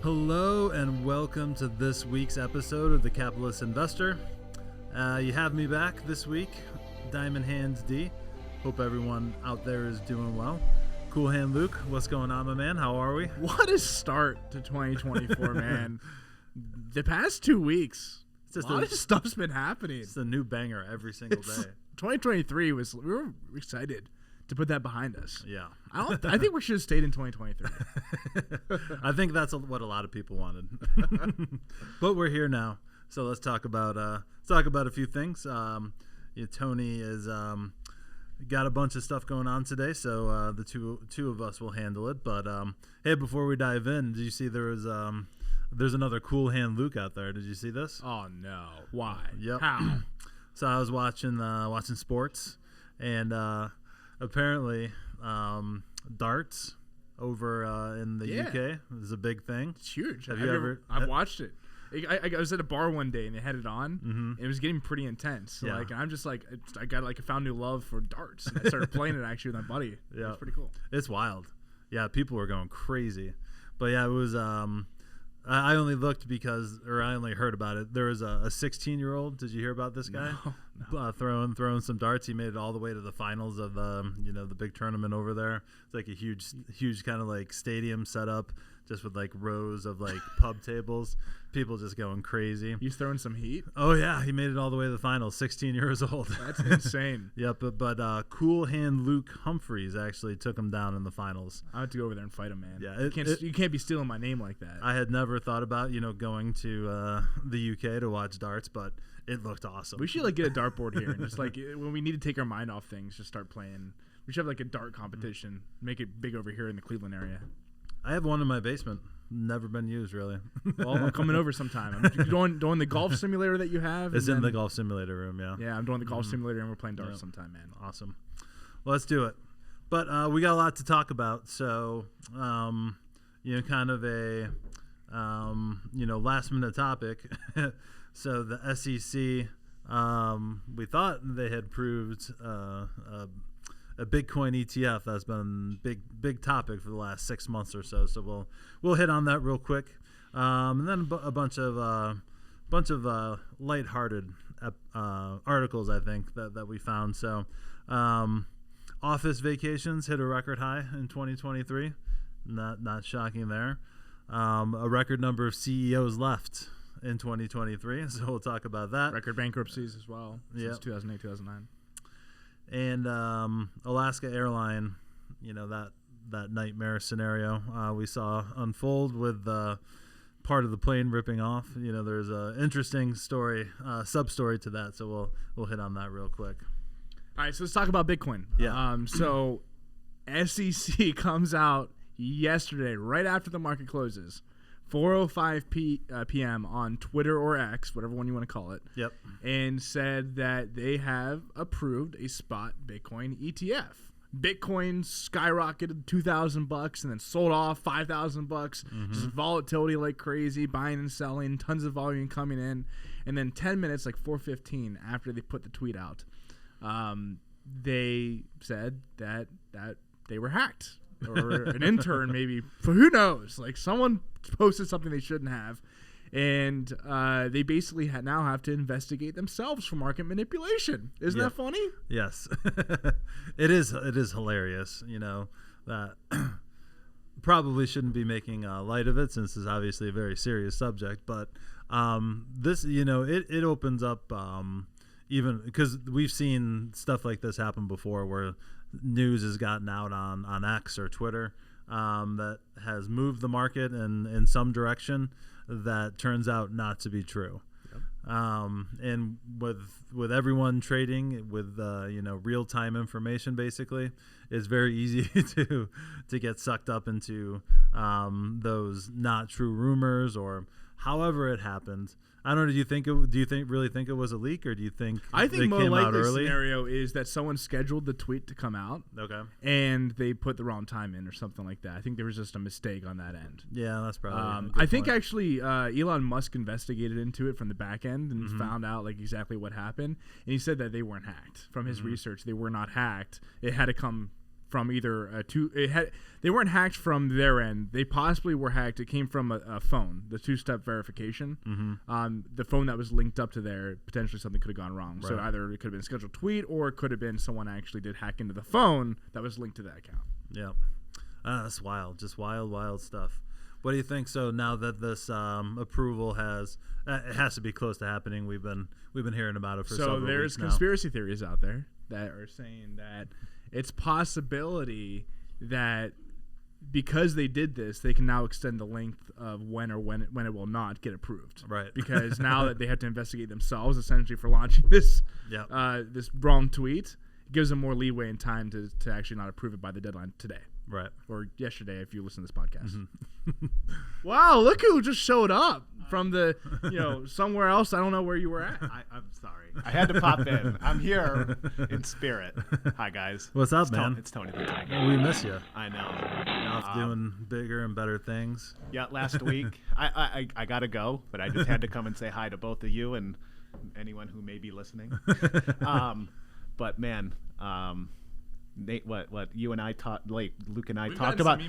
Hello and welcome to this week's episode of The Capitalist Investor. You have me back this week, Diamond Hands D. Hope everyone out there is doing well. Cool Hand Luke, what's going on, my man? How are we? What a start to 2024, man. The past 2 weeks, a lot of stuff's been happening. It's a new banger every single day. 2023 we were excited to put that behind us. Yeah. I think we should have stayed in 2023. I think that's what a lot of people wanted. But we're here now. So let's talk about a few things. Tony is got a bunch of stuff going on today, so the two of us will handle it. But hey, before we dive in, did you see there's another Cool Hand Luke out there? Did you see this? Oh no! Why? Yep. How? So I was watching sports, and apparently darts over in the UK is a big thing. It's huge. Have you ever? I've watched it. I was at a bar one day and they had it on. Mm-hmm. And it was getting pretty intense. So yeah. I'm just like, I found new love for darts. And I started playing it actually with my buddy. Yeah, it's pretty cool. It's wild. Yeah, people were going crazy. But yeah, it was. I only looked I only heard about it. There was a 16-year-old. Did you hear about this guy? No. Throwing some darts. He made it all the way to the finals of the big tournament over there. It's like a huge kind of like stadium setup, just with like rows of like pub tables. People just going crazy. He's throwing some heat. Oh yeah, he made it all the way to the finals. 16 years old. That's insane. Yep, but Cool Hand Luke Humphreys actually took him down in the finals. I have to go over there and fight him, man. Yeah, you can't be stealing my name like that. I had never thought about going to the UK to watch darts, but it looked awesome. We should like get a dartboard here and just like when we need to take our mind off things, just start playing. We should have like a dart competition. Make it big over here in the Cleveland area. I have one in my basement. Never been used, really. Well, I'm coming over sometime. I'm doing the golf simulator that you have. It's in the golf simulator room, yeah. Yeah, I'm doing the golf simulator, and we're playing darts sometime, man. Awesome. Well, let's do it. But we got a lot to talk about, so kind of a last minute topic. So the SEC, we thought they had proved a Bitcoin ETF. That's been big topic for the last 6 months or so. So we'll hit on that real quick, and then a bunch of lighthearted articles I think that we found. So office vacations hit a record high in 2023. Not shocking there. A record number of CEOs left in 2023. So we'll talk about that. Record bankruptcies as well since 2008, 2009. And Alaska Airlines, that nightmare scenario we saw unfold with part of the plane ripping off. There's an interesting story, sub-story to that, so we'll hit on that real quick. All right, so let's talk about Bitcoin. Yeah. So SEC comes out yesterday, right after the market closes, 4:05 p.m. on Twitter or X, whatever one you want to call it. Yep. And said that they have approved a spot Bitcoin ETF. Bitcoin skyrocketed $2,000 and then sold off $5,000. Mm-hmm. Just volatility like crazy, buying and selling, tons of volume coming in. And then 10 minutes, like 4:15 after they put the tweet out, they said that they were hacked. Or an intern maybe, who knows? Like someone posted something they shouldn't have, and they basically now have to investigate themselves for market manipulation. Isn't that funny? Yes, it is. It is hilarious. That probably shouldn't be making light of it since it's obviously a very serious subject. But this, it opens up even because we've seen stuff like this happen before where news has gotten out on X or Twitter that has moved the market in some direction that turns out not to be true. Yep. And with everyone trading with real-time information, basically, it's very easy to get sucked up into those not true rumors or however it happened. I don't know. Do you really think it was a leak, or do you think I think they more came out likely early? scenario is that someone scheduled the tweet to come out, okay, and they put the wrong time in or something like that. I think there was just a mistake on that end. Yeah, that's probably. I think actually Elon Musk investigated into it from the back end and found out like exactly what happened, and he said that they weren't hacked. From his research, they were not hacked. It had to come from either they weren't hacked from their end. They possibly were hacked. It came from a phone, the two-step verification. The phone that was linked up to there, potentially something could have gone wrong. Right. So either it could have been a scheduled tweet, or it could have been someone actually did hack into the phone that was linked to that account. Yeah, that's wild. Just wild stuff. What do you think? So now that this approval it has to be close to happening. We've been hearing about it for several weeks now. So there's conspiracy theories out there that are saying that it's possibility that because they did this, they can now extend the length of when it will not get approved. Right. Because now that they have to investigate themselves, essentially for launching this this wrong tweet, it gives them more leeway and time to actually not approve it by the deadline today. Right. Or yesterday, if you listen to this podcast. Wow, look who just showed up from the, somewhere else. I don't know where you were at. I'm sorry. I had to pop in. I'm here in spirit. Hi, guys. What's up, man? It's Tony the Tiger. We miss you. I know. You're off doing bigger and better things. Yeah, last week. I got to go, but I just had to come and say hi to both of you and anyone who may be listening. But, man, Nate, what you and I talked, like Luke and I talked about.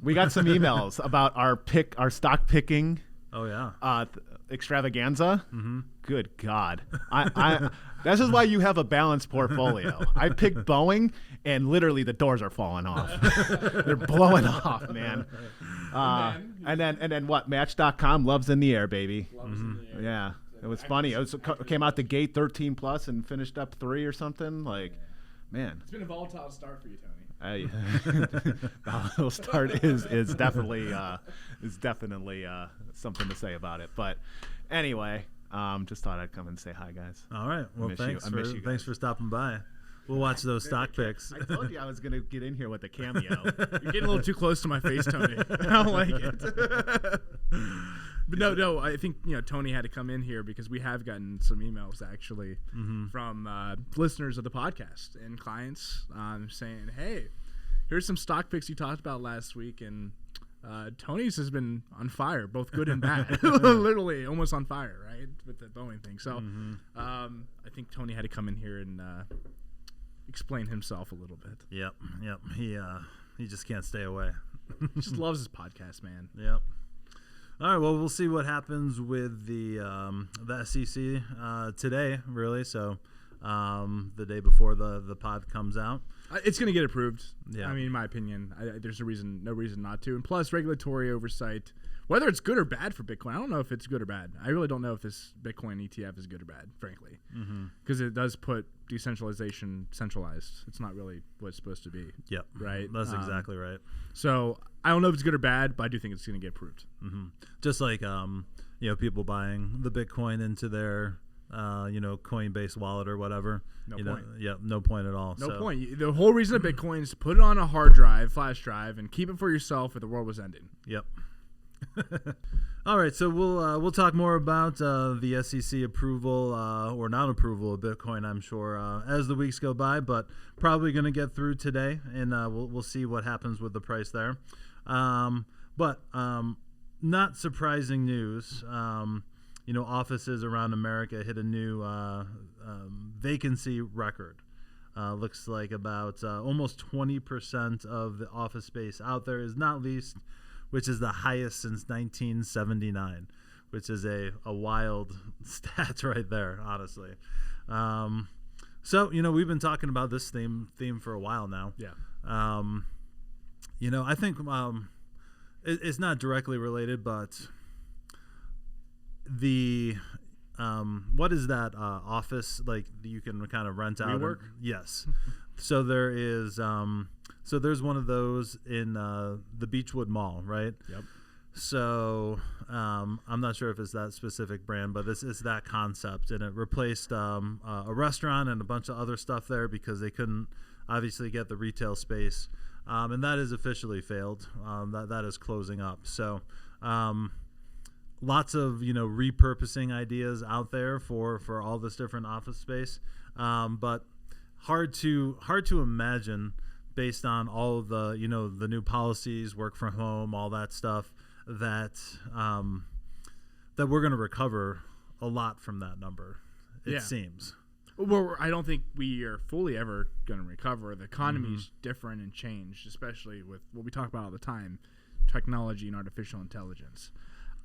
We got some emails about our stock picking. Oh yeah. Extravaganza. Good God. This is why you have a balanced portfolio. I picked Boeing, and literally the doors are falling off. They're blowing off, man. And then what? Match.com, loves in the air, baby. Yeah. It was funny. It came out the gate 13 plus and finished up 3 or something. Like, man. It's been a volatile start for you, Tony. Volatile start is definitely something to say about it. But anyway, just thought I'd come and say hi, guys. All right. Well, thanks for stopping by. We'll watch those stock picks. I told you I was going to get in here with a cameo. You're getting a little too close to my face, Tony. I don't like it. But no, I think Tony had to come in here because we have gotten some emails actually from listeners of the podcast and clients saying, "Hey, here's some stock picks you talked about last week, and Tony's has been on fire, both good and bad, literally almost on fire, right, with the Boeing thing." So I think Tony had to come in here and explain himself a little bit. Yep. He just can't stay away. He just loves his podcast, man. Yep. All right, well, we'll see what happens with the SEC today, really. So the day before the pod comes out. It's going to get approved. Yeah. I mean, in my opinion, there's no reason not to. And plus, regulatory oversight, whether it's good or bad for Bitcoin, I don't know if it's good or bad. I really don't know if this Bitcoin ETF is good or bad, frankly, because it does put decentralization centralized. It's not really what it's supposed to be. Yep. Right? That's exactly right. So I don't know if it's good or bad, but I do think it's going to get approved. Just like people buying the Bitcoin into their Coinbase wallet or whatever. No point. No point at all. No point. The whole reason of Bitcoin is to put it on a hard drive, flash drive, and keep it for yourself if the world was ending. Yep. All right, so we'll talk more about the SEC approval or non-approval of Bitcoin, I'm sure, as the weeks go by, but probably going to get through today, and we'll see what happens with the price there. But not surprising news. Offices around America hit a new vacancy record. Looks like about almost 20% of the office space out there is not leased, which is the highest since 1979, which is a wild stat right there, honestly. So, we've been talking about this theme for a while now. Yeah. I think it's not directly related, but the what is that office like you can kind of rent out? WeWork? Yes. So there is there's one of those in the Beechwood Mall, right? Yep. So I'm not sure if it's that specific brand, but it's that concept, and it replaced a restaurant and a bunch of other stuff there because they couldn't obviously get the retail space, and that is officially failed. That is closing up. So lots of repurposing ideas out there for all this different office space, but hard to imagine based on all of the the new policies, work from home, all that stuff, that we're going to recover a lot from that number. It seems. Well, I don't think we are fully ever going to recover. The economy's different and changed, especially with what we talk about all the time, technology and artificial intelligence.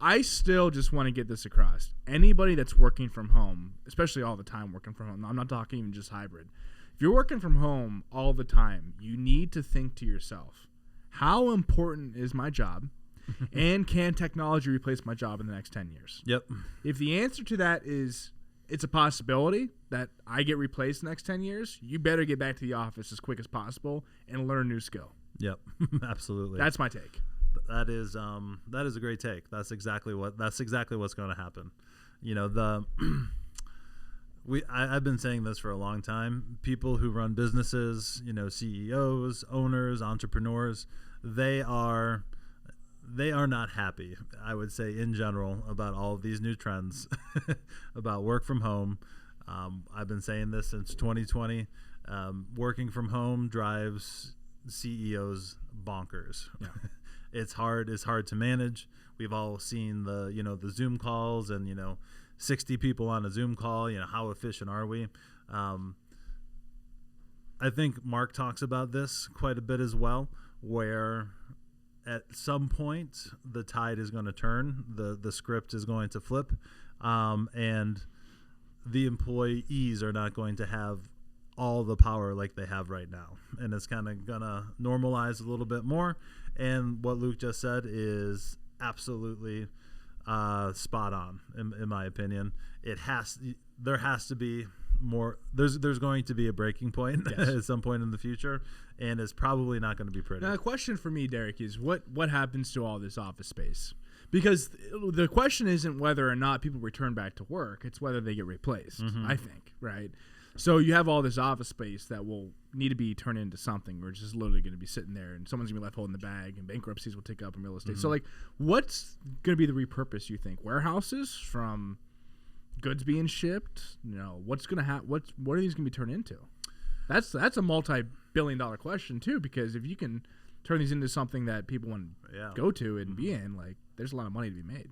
I still just want to get this across. Anybody that's working from home, especially all the time working from home, I'm not talking even just hybrid. If you're working from home all the time, you need to think to yourself, how important is my job? And can technology replace my job in the next 10 years? Yep. If the answer to that is it's a possibility that I get replaced in the next 10 years, you better get back to the office as quick as possible and learn a new skill. Yep. Absolutely. That's my take. That is a great take. That's exactly what's going to happen. You know, I've been saying this for a long time. People who run businesses, you know, CEOs, owners, entrepreneurs, they are not happy, I would say, in general, about all of these new trends about work from home. I've been saying this since 2020. Working from home drives CEOs bonkers. Yeah. It's hard to manage. We've all seen the Zoom calls and, 60 people on a Zoom call. How efficient are we? I think Mark talks about this quite a bit as well, where at some point the tide is going to turn, the script is going to flip, and the employees are not going to have all the power like they have right now, and it's kind of gonna normalize a little bit more. And what Luke just said is absolutely spot on in my opinion. There has to be more. There's going to be a breaking point at some point in the future, and it's probably not going to be pretty. Now, the question for me, Derek, is what happens to all this office space? Because the question isn't whether or not people return back to work; it's whether they get replaced. I think, right? So you have all this office space that will need to be turned into something, or it's just literally going to be sitting there, and someone's going to be left holding the bag, and bankruptcies will tick up in real estate. So, like, what's going to be the repurpose, you think? Warehouses from goods being shipped? What's going to happen? What are these going to be turned into? That's a multi-billion-dollar question, too, because if you can turn these into something that people want to go to and be in, like, there's a lot of money to be made.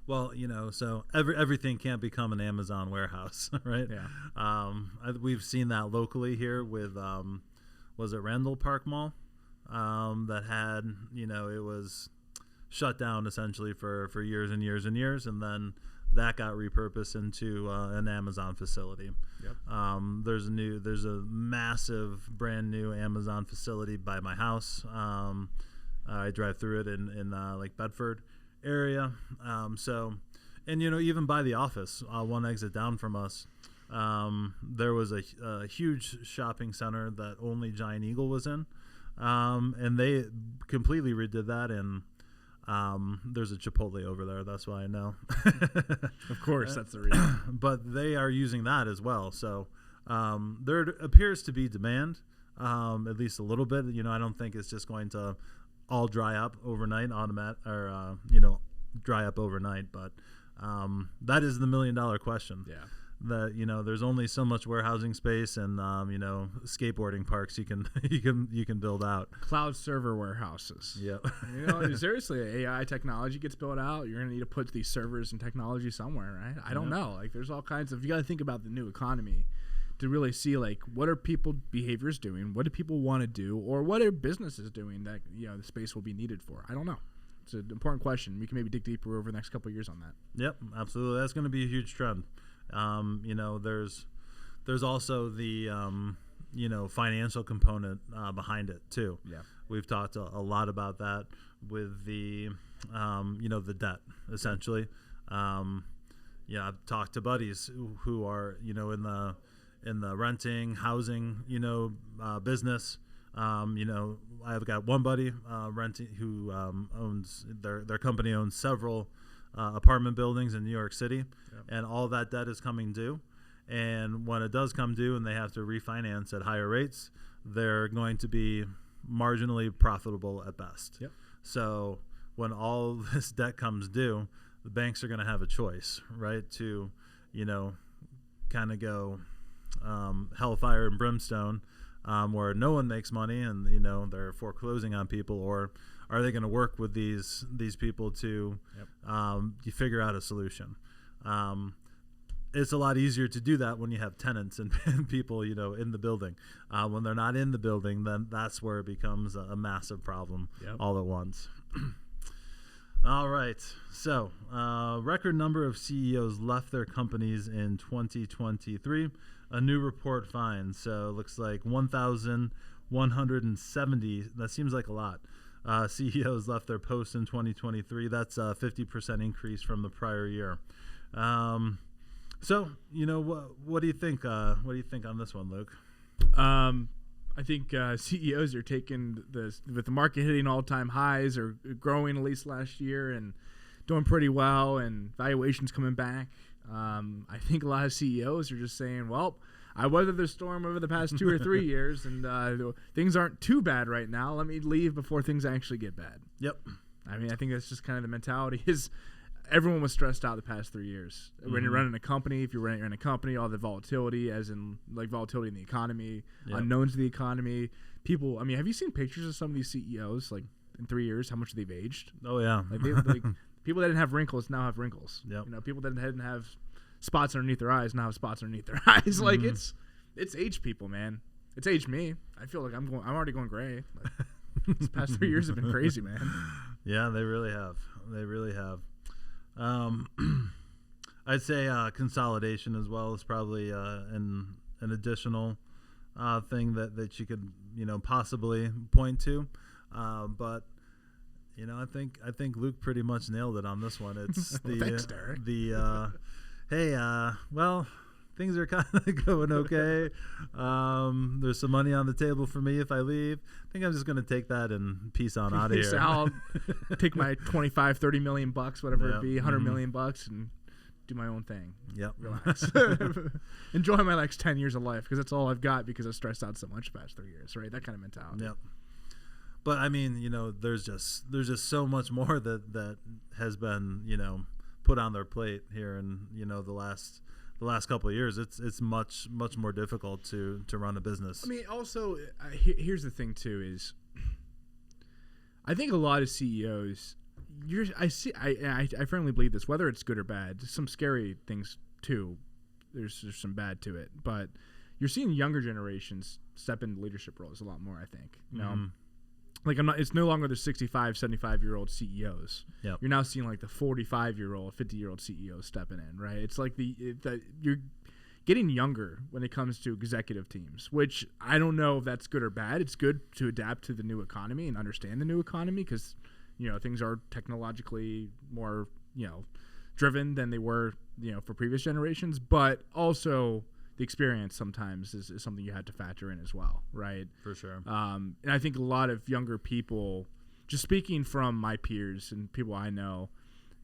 Well, so everything can't become an Amazon warehouse, right? Yeah. We've seen that locally here with, was it Randall Park Mall, that had, it was shut down essentially for years and years and years, and then that got repurposed into an Amazon facility. Yep. There's a massive brand new Amazon facility by my house. I drive through it in like Bedford area. And even by the office, one exit down from us, there was a huge shopping center that only Giant Eagle was in, and they completely redid that. And there's a Chipotle over there. That's why I know. Of course, that's the reason. But they are using that as well. So there appears to be demand, at least a little bit. I don't think it's just going to all dry up overnight, dry up overnight. But that is the $1 million question. Yeah. That there's only so much warehousing space and skateboarding parks you can build out. Cloud server warehouses. Yeah. Seriously, AI technology gets built out. You're gonna need to put these servers and technology somewhere, right? I don't know. Like, there's all kinds of. You got to think about the new economy to really see, like, what are people behaviors doing? What do people want to do? Or what are businesses doing that, the space will be needed for? I don't know. It's an important question. We can maybe dig deeper over the next couple of years on that. Yep, absolutely. That's going to be a huge trend. There's also the, financial component behind it too. Yeah. We've talked a lot about that with the, the debt essentially. I've talked to buddies who are, in the renting, housing, business. I've got one buddy renting who owns their company owns several apartment buildings in New York City, and all that debt is coming due. And when it does come due and they have to refinance at higher rates, they're going to be marginally profitable at best. Yep. So when all this debt comes due, the banks are going to have a choice, right, to, kind of go hellfire and brimstone, where no one makes money and they're foreclosing on people, or are they going to work with these people to you figure out a solution? it's a lot easier to do that when you have tenants and people, in the building. When they're not in the building, then that's where it becomes a massive problem all at once. All right. So, record number of CEOs left their companies in 2023. A new report finds. So, it looks like 1,170. That seems like a lot. CEOs left their posts in 2023. That's a 50% increase from the prior year. So, what do you think? What do you think on this one, Luke? I think CEOs are taking with the market hitting all-time highs or growing at least last year and doing pretty well, and valuations coming back. I think a lot of CEOs are just saying, well, I weathered the storm over the past 2 or 3 years, and things aren't too bad right now. Let me leave before things actually get bad. Yep. I mean, I think that's just kind of the mentality is everyone was stressed out the past 3 years. When you're running a company, if you're running a company, all the volatility, as in like volatility in the economy, unknowns to the economy. People, I mean, have you seen pictures of some of these CEOs, like in 3 years, how much they've aged? Oh, yeah. Like, people that didn't have wrinkles now have wrinkles. Yep. People that didn't have spots underneath their eyes now have spots underneath their eyes. Like, it's aged people, man. It's aged me. I feel like I'm already going gray. Like, these past 3 years have been crazy, man. Yeah, they really have. They really have. I'd say consolidation as well is probably an additional thing that you could possibly point to, but I think Luke pretty much nailed it on this one. It's Thanks, Derek. Well, things are kind of going okay. There's some money on the table for me if I leave. I think I'm just going to take that and peace on out of here. I'll take my 25, 30 million bucks, whatever it be, 100 million bucks, and do my own thing. Yep. Relax. Enjoy my next 10 years of life, because that's all I've got because I've stressed out so much the past 3 years, right? That kind of mentality. Yep. But I mean, there's just so much more that has been, put on their plate here in, the last couple of years. It's much more difficult to run a business. I mean, also, here's the thing too: is I think a lot of CEOs, I firmly believe this, whether it's good or bad. Some scary things too. There's some bad to it, but you're seeing younger generations step into leadership roles a lot more. I think Like it's no longer the 65, 75-year-old CEOs. Yep. You're now seeing like the 45-year-old, 50-year-old CEOs stepping in, right? It's like you're getting younger when it comes to executive teams, which I don't know if that's good or bad. It's good to adapt to the new economy and understand the new economy because, things are technologically more, driven than they were, for previous generations, but also the experience sometimes is something you had to factor in as well, right? For sure. And I think a lot of younger people, just speaking from my peers and people I know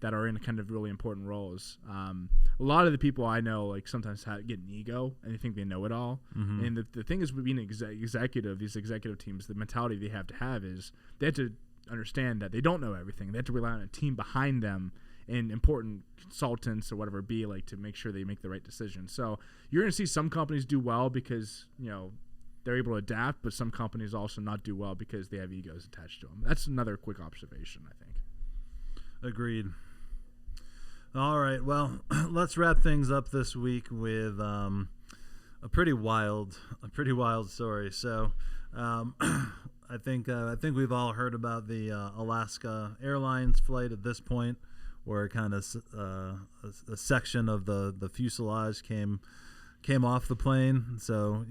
that are in kind of really important roles, a lot of the people I know like sometimes get an ego and they think they know it all. Mm-hmm. And the thing is with being an executive, these executive teams, the mentality they have to have is they have to understand that they don't know everything. They have to rely on a team behind them and important consultants or whatever it be, like, to make sure they make the right decision. So you're going to see some companies do well because, they're able to adapt, but some companies also not do well because they have egos attached to them. That's another quick observation, I think. Agreed. All right. Well, let's wrap things up this week with a pretty wild story. So I think we've all heard about the Alaska Airlines flight at this point, where kind of a section of the fuselage came off the plane. So,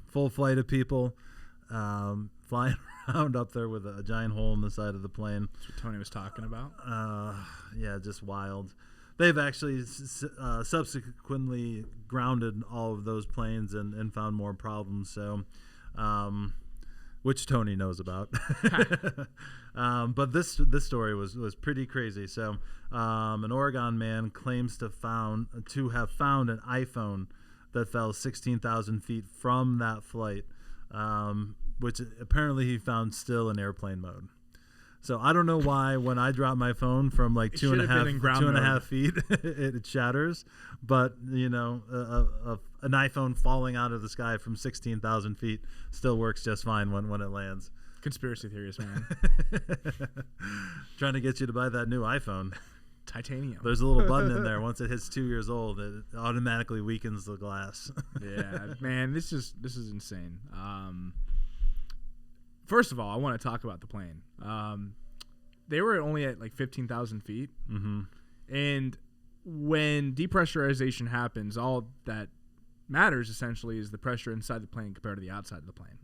full flight of people flying around up there with a giant hole in the side of the plane. That's what Tony was talking about. Yeah, just wild. They've actually subsequently grounded all of those planes and found more problems. So, which Tony knows about. But this story was pretty crazy. So an Oregon man claims to have found an iPhone that fell 16,000 feet from that flight, which apparently he found still in airplane mode. So I don't know why when I drop my phone from like two and a half feet, it shatters. But, an iPhone falling out of the sky from 16,000 feet still works just fine when it lands. Conspiracy theories, man. Trying to get you to buy that new iPhone. Titanium. There's a little button in there. Once it hits 2 years old, it automatically weakens the glass. Yeah, man, this is insane. First of all, I want to talk about the plane. They were only at like 15,000 feet. Mm-hmm. And when depressurization happens, all that matters essentially is the pressure inside the plane compared to the outside of the plane.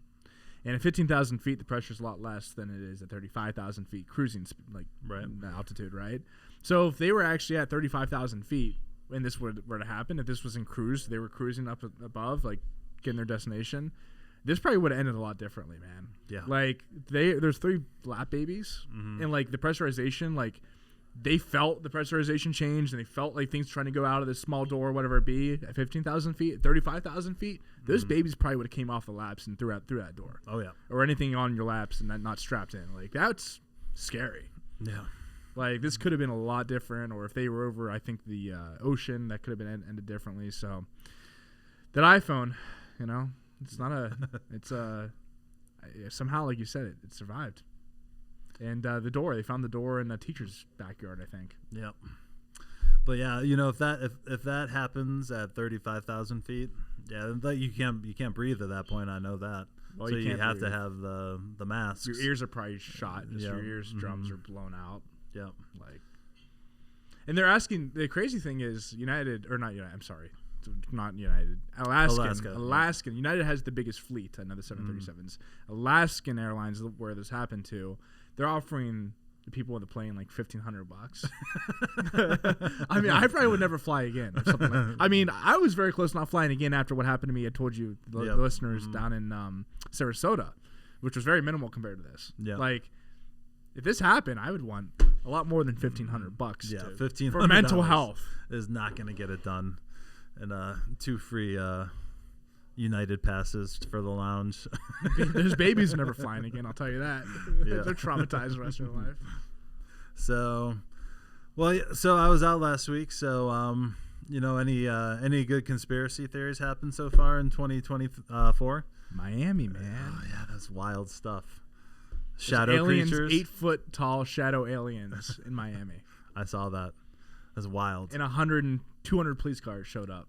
And at 15,000 feet, the pressure is a lot less than it is at 35,000 feet cruising, altitude, right? So if they were actually at 35,000 feet and this were to happen, if this was in cruise, they were cruising up above, like getting their destination, this probably would have ended a lot differently, man. Yeah. Like there's 3 lap babies, and like the pressurization, like they felt the pressurization change, and they felt like things trying to go out of this small door, whatever it be, at 15,000 feet, 35,000 feet. Those babies probably would have came off the laps and through that door. Oh yeah. Or anything on your laps and not strapped in. Like that's scary. Yeah. Like this could have been a lot different, or if they were over, I think the ocean, that could have been ended differently. So that iPhone, it's not somehow, like you said, it survived. And they found the door in a teacher's backyard, I think. Yep. But yeah, if that happens at 35,000 feet, yeah, you can't breathe at that point. I know that. Well, so you have breathe. to have the masks. Your ears are probably shot. Just your ears, drums are blown out. Yep. And they're asking. The crazy thing is, United or not United. I'm sorry, not United. Alaskan. United has the biggest fleet. I know the 737s. Alaskan Airlines, where this happened to, they're offering the people on the plane like $1,500. I mean, I probably would never fly again or something. I mean, I was very close to not flying again after what happened to me. I told you, the listeners down in Sarasota, which was very minimal compared to this. Yeah. Like, if this happened, I would want a lot more than $1,500. Yeah, $1,500 for mental health is not going to get it done. And 2 free United passes for the lounge. Those babies are never flying again, I'll tell you that. Yeah. They're traumatized the rest of their life. So I was out last week. So, any good conspiracy theories happened so far in 2024? Miami, man. Oh, yeah, that's wild stuff. There's Shadow aliens, creatures. 8-foot tall shadow aliens in Miami. I saw that. That's wild. And 100 and 200 police cars showed up.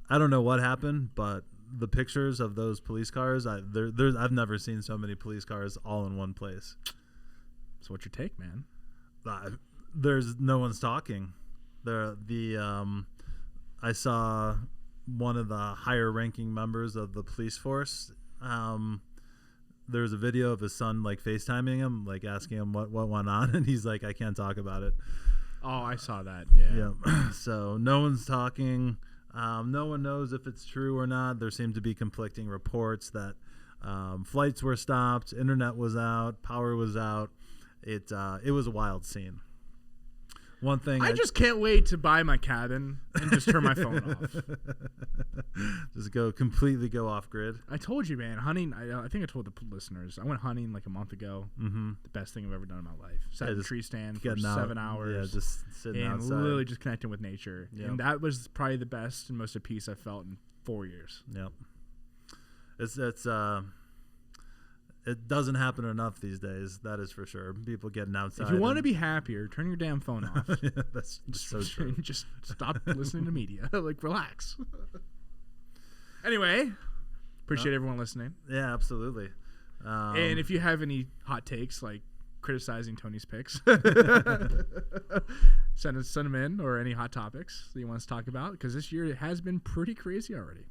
I don't know what happened, but the pictures of those police cars, I've never seen so many police cars all in one place. So what's your take, man? There's no one's talking. I saw one of the higher ranking members of the police force. There was a video of his son like FaceTiming him, like asking him what went on, and he's like, I can't talk about it. Oh, I saw that. Yeah. So no one's talking. No one knows if it's true or not. There seem to be conflicting reports that flights were stopped, internet was out, power was out. It was a wild scene. One thing I just can't wait to buy my cabin and just turn my phone off. Just completely go off grid. I told you, man, hunting. I think I told the listeners. I went hunting like a month ago. Mm-hmm. The best thing I've ever done in my life. Sat in a tree stand for 7 hours. Yeah, just sitting and outside. literally just connecting with nature. Yep. And that was probably the best and most at peace I've felt in 4 years. Yep. It doesn't happen enough these days. That is for sure. People getting outside. If you want to be happier, turn your damn phone off. Yeah, that's so true. Just stop listening to media. Like, relax. Anyway, appreciate everyone listening. Yeah, absolutely. And if you have any hot takes, like criticizing Tony's picks, send them in, or any hot topics that you want us to talk about, because this year it has been pretty crazy already.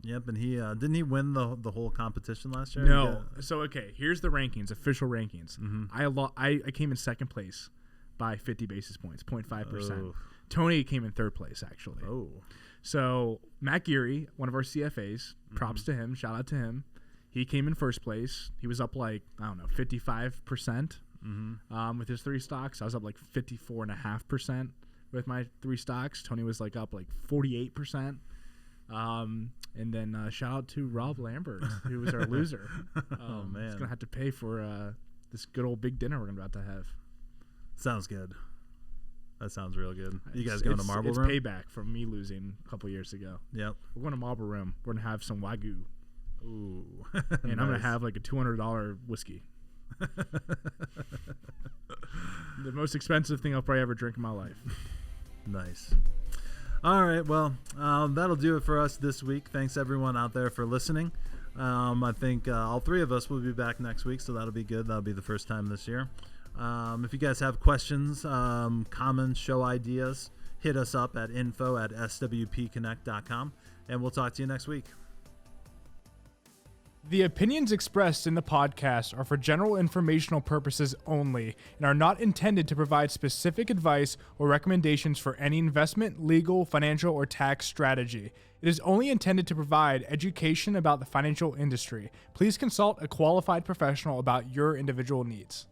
Yep, and he didn't he win the whole competition last year? No. So okay, here's the rankings, official rankings. Mm-hmm. I came in second place by 50 basis points, 0.5%. Oh. Tony came in third place, actually. Oh. So Matt Geary, one of our CFAs, props to him, shout out to him. He came in first place. He was up like, I don't know, 55% with his 3 stocks. I was up like 54.5% with my 3 stocks. Tony was like up like 48%. And then shout out to Rob Lambert, who was our loser. Oh, man. He's going to have to pay for this good old big dinner we're about to have. Sounds good. That sounds real good. You guys going to Marble Room? It's payback from me losing a couple years ago. Yep. We're going to Marble Room. We're going to have some Wagyu. Ooh. And I'm going to have like a $200 whiskey. The most expensive thing I'll probably ever drink in my life. Nice. All right. Well, that'll do it for us this week. Thanks everyone out there for listening. I think all three of us will be back next week, so that'll be good. That'll be the first time this year. If you guys have questions, comments, show ideas, hit us up at info@swpconnect.com, and we'll talk to you next week. The opinions expressed in the podcast are for general informational purposes only and are not intended to provide specific advice or recommendations for any investment, legal, financial, or tax strategy. It is only intended to provide education about the financial industry. Please consult a qualified professional about your individual needs.